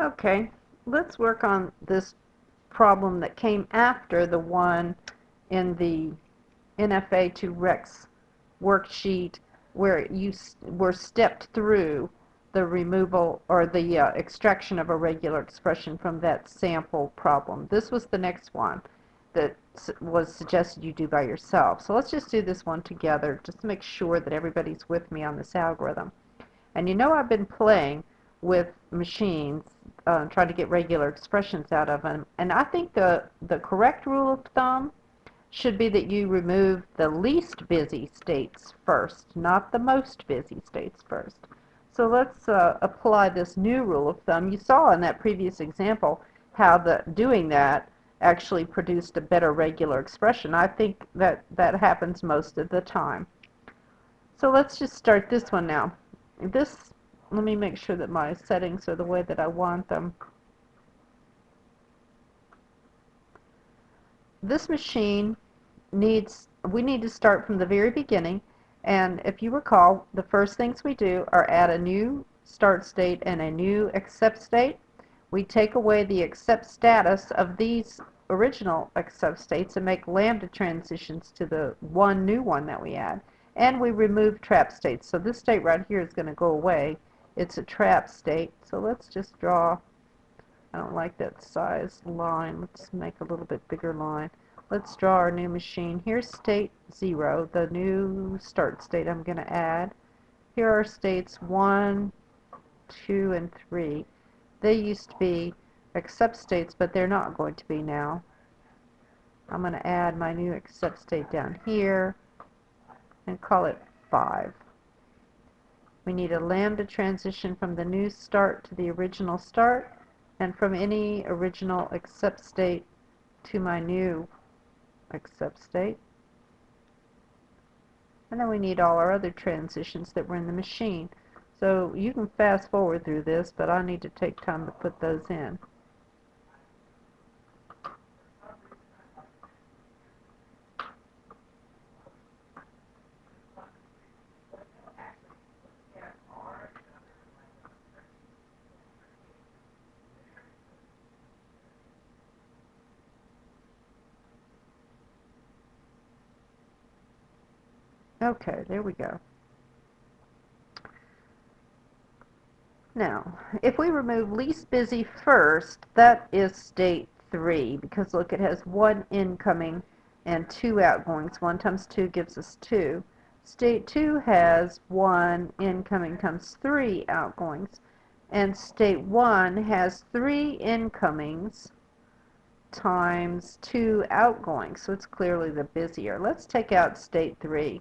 Okay, let's work on this problem that came after the one in the NFA2Rex worksheet where you were stepped through the removal or the extraction of a regular expression from that sample problem. This was the next one that was suggested you do by yourself. So let's just do this one together just to make sure that everybody's with me on this algorithm. And you know I've been playing with machines trying to get regular expressions out of them, and I think the correct rule of thumb should be that you remove the least busy states first, not the most busy states first. So let's apply this new rule of thumb. You saw in that previous example how doing that actually produced a better regular expression. I think that happens most of the time. So let's just start this one now. Let me make sure that my settings are the way that I want them. This machine we need to start from the very beginning, and if you recall, the first things we do are add a new start state and a new accept state. We take away the accept status of these original accept states and make lambda transitions to the new one that we add, and we remove trap states. So this state right here is going to go away. It's a trap state. So let's just draw, I don't like that size line. Let's make a little bit bigger line. Let's draw our new machine. Here's state 0, the new start state I'm going to add. Here are states 1, 2, and 3. They used to be accept states, but they're not going to be now. I'm going to add my new accept state down here and call it 5. We need a lambda transition from the new start to the original start, and from any original accept state to my new accept state. And then we need all our other transitions that were in the machine. So you can fast forward through this, but I need to take time to put those in. Okay, there we go. Now, if we remove least busy first, that is state 3, because look, it has 1 incoming and 2 outgoings. 1 times 2 gives us 2. State 2 has 1 incoming times 3 outgoings, and state 1 has 3 incomings times 2 outgoings, so it's clearly the busier. Let's take out state 3.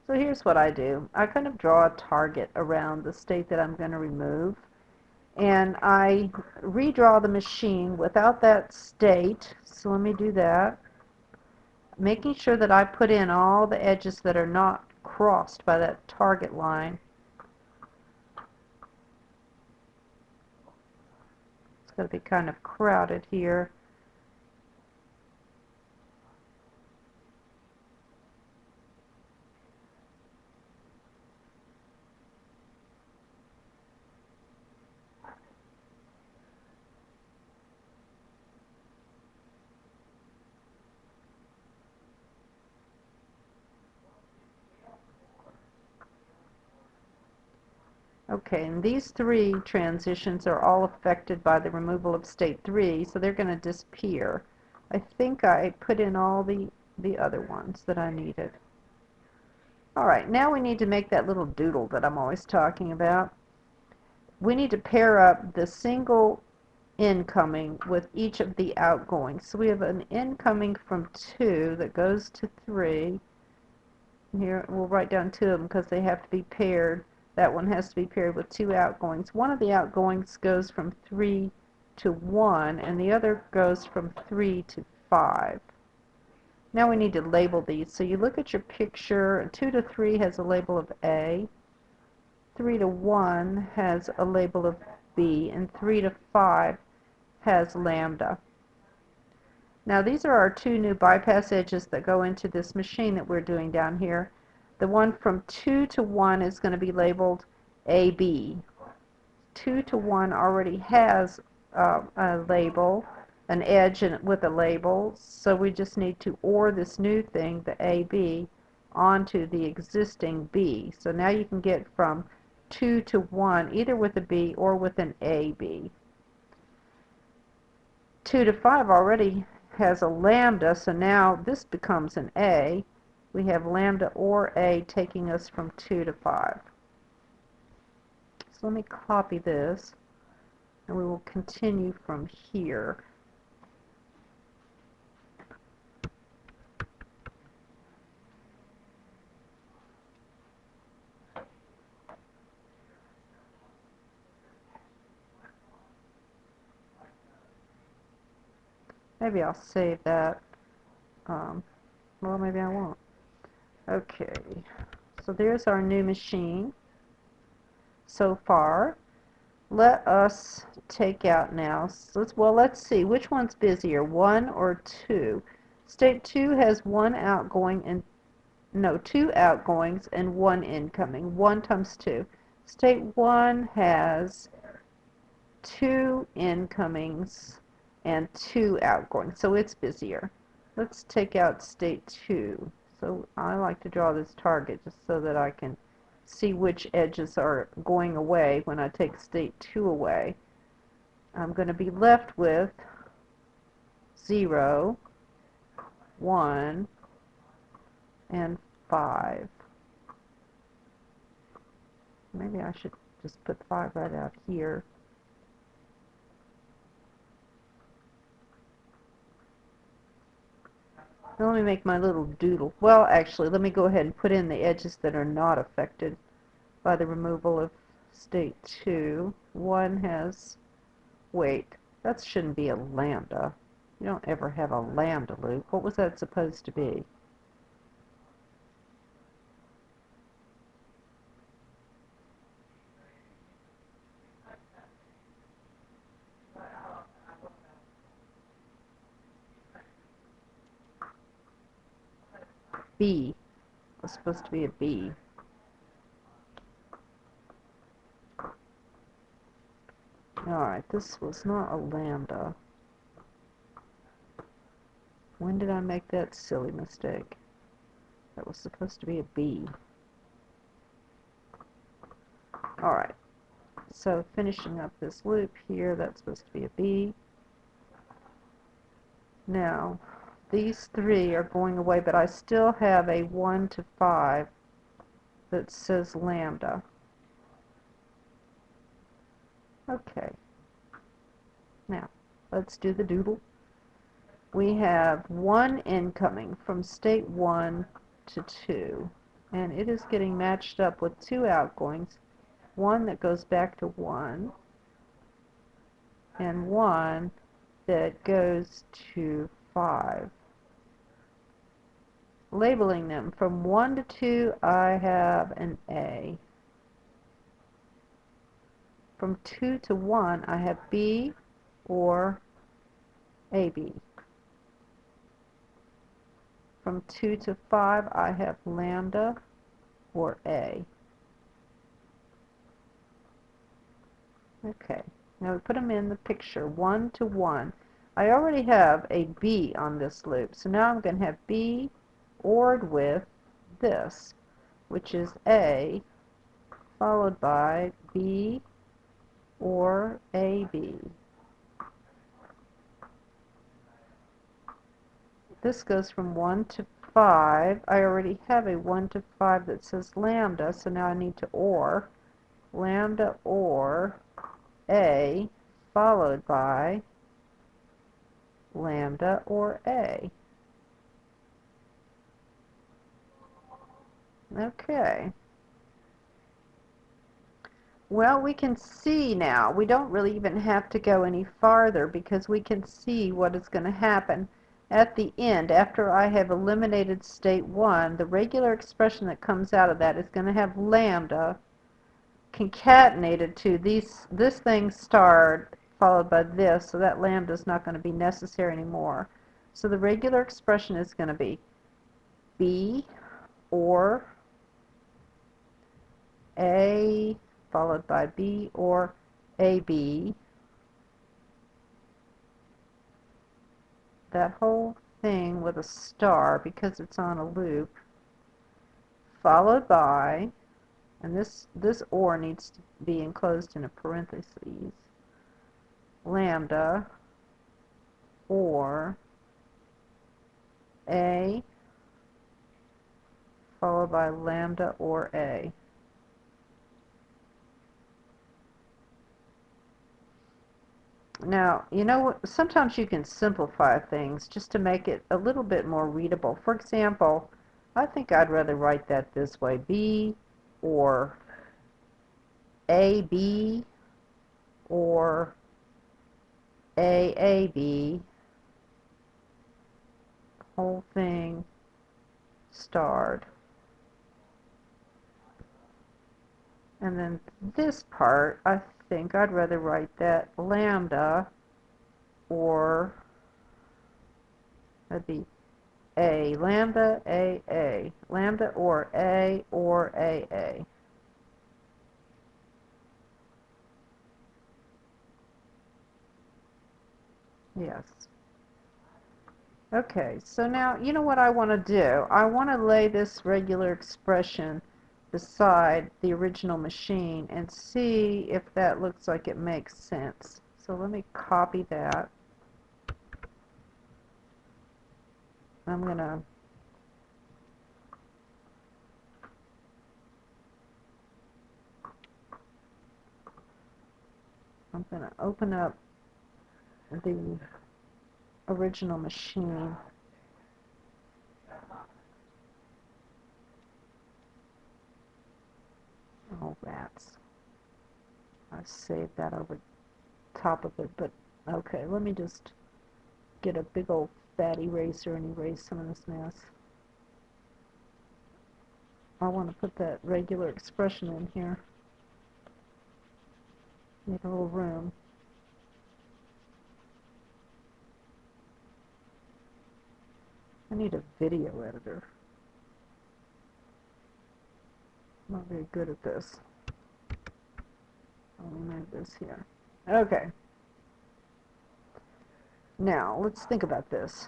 So here's what I do. I kind of draw a target around the state that I'm going to remove, and I redraw the machine without that state. So let me do that, making sure that I put in all the edges that are not crossed by that target line. It's going to be kind of crowded here. Okay, and these 3 transitions are all affected by the removal of state 3, so they're going to disappear. I think I put in all the other ones that I needed. Alright, now we need to make that little doodle that I'm always talking about. We need to pair up the single incoming with each of the outgoings. So we have an incoming from 2 that goes to 3. Here we'll write down 2 of them because they have to be paired. That one has to be paired with 2 outgoings. One of the outgoings goes from 3 to 1, and the other goes from 3 to 5. Now we need to label these. So you look at your picture. 2 to 3 has a label of A. 3 to 1 has a label of B, and 3 to 5 has lambda. Now these are our 2 new bypass edges that go into this machine that we're doing down here. The one from 2 to 1 is going to be labeled AB. 2 to 1 already has a label, an edge with a label, so we just need to OR this new thing, the AB, onto the existing B. So now you can get from 2 to 1 either with a B or with an AB. 2 to 5 already has a lambda, so now this becomes an A. We have lambda or A taking us from 2 to 5. So let me copy this, and we will continue from here. Maybe I'll save that. Well, maybe I won't. Okay, so there's our new machine so far. Let us take out now. So let's see which one's busier, 1 or 2. State 2 has 1 outgoing and no, 2 outgoings and 1 incoming. 1 times 2. State 1 has 2 incomings and 2 outgoings, so it's busier. Let's take out state 2. So I like to draw this target just so that I can see which edges are going away when I take state 2 away. I'm going to be left with 0, 1, and 5. Maybe I should just put 5 right out here. Now let me make my little doodle. Well, actually, let me go ahead and put in the edges that are not affected by the removal of state 2. 1 has, wait, that shouldn't be a lambda. You don't ever have a lambda loop. What was that supposed to be? B. It was supposed to be a B. Alright, this was not a lambda. When did I make that silly mistake? That was supposed to be a B. Alright, so finishing up this loop here, that's supposed to be a B. Now, these 3 are going away, but I still have a 1 to 5 that says lambda. Okay. Now, let's do the doodle. We have 1 incoming from state 1 to 2, and it is getting matched up with 2 outgoings, 1 that goes back to 1, and 1 that goes to 5. Labeling them from 1 to 2, I have an A. From 2 to 1, I have B or AB. From 2 to 5, I have lambda or A. Okay, now we put them in the picture, 1 to 1. I already have a B on this loop, so now I'm going to have B ORed with this, which is A followed by B or AB. This goes from 1 to 5. I already have a 1 to 5 that says lambda, so now I need to OR. Lambda OR A followed by lambda or A. Okay. Well, we can see now. We don't really even have to go any farther because we can see what is going to happen. At the end, after I have eliminated state 1, the regular expression that comes out of that is going to have lambda concatenated to this thing starred followed by this, so that lambda is not going to be necessary anymore. So the regular expression is going to be B or A followed by B or AB, that whole thing with a star because it's on a loop, followed by, and this or needs to be enclosed in a parentheses, lambda or A followed by lambda or A. Now, you know what? Sometimes you can simplify things just to make it a little bit more readable. For example, I think I'd rather write that this way, B or AB or AAB, whole thing starred. And then this part, I think I'd rather write that lambda or that'd be A, lambda, AA, lambda or A or AA. Yes. Okay, so now you know what I want to do? I want to lay this regular expression beside the original machine and see if that looks like it makes sense. So let me copy that. I'm going to open up the original machine. Oh, rats. I saved that over top of it, but okay, let me just get a big old fat eraser and erase some of this mess. I want to put that regular expression in here. Make a little room. I need a video editor. I'm not very good at this. I'll move this here. Okay. Now, let's think about this.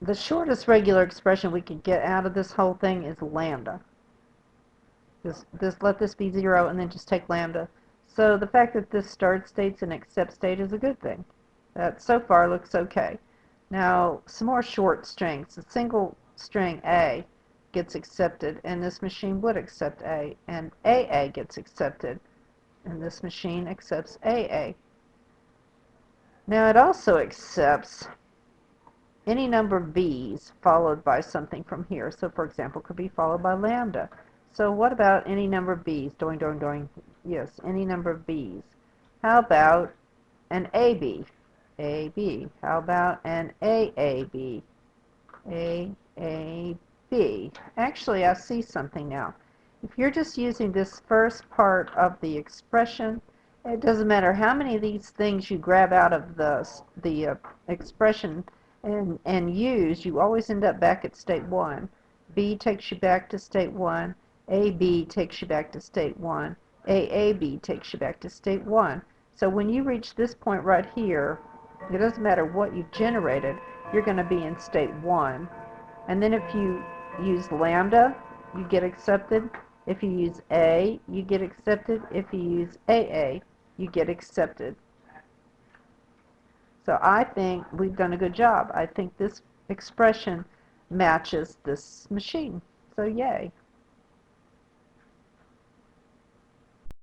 The shortest regular expression we could get out of this whole thing is lambda. Just let this be 0 and then just take lambda. So the fact that this start state's an accept state is a good thing. That so far looks okay. Now, some more short strings. A single string A gets accepted, and this machine would accept A, and AA gets accepted, and this machine accepts AA. Now, it also accepts any number of B's followed by something from here. So, for example, could be followed by lambda. So what about any number of B's? Doing, doing, doing. Yes, any number of B's. How about an AB? AB. How about an AAB? AAB. Actually, I see something now. If you're just using this first part of the expression, it doesn't matter how many of these things you grab out of the expression and use, you always end up back at state 1. B takes you back to state 1. AB takes you back to state 1. AAB takes you back to state 1. So when you reach this point right here, it doesn't matter what you've generated, you're going to be in state 1. And then if you use lambda, you get accepted. If you use A, you get accepted. If you use AA, you get accepted. So I think we've done a good job. I think this expression matches this machine. So yay.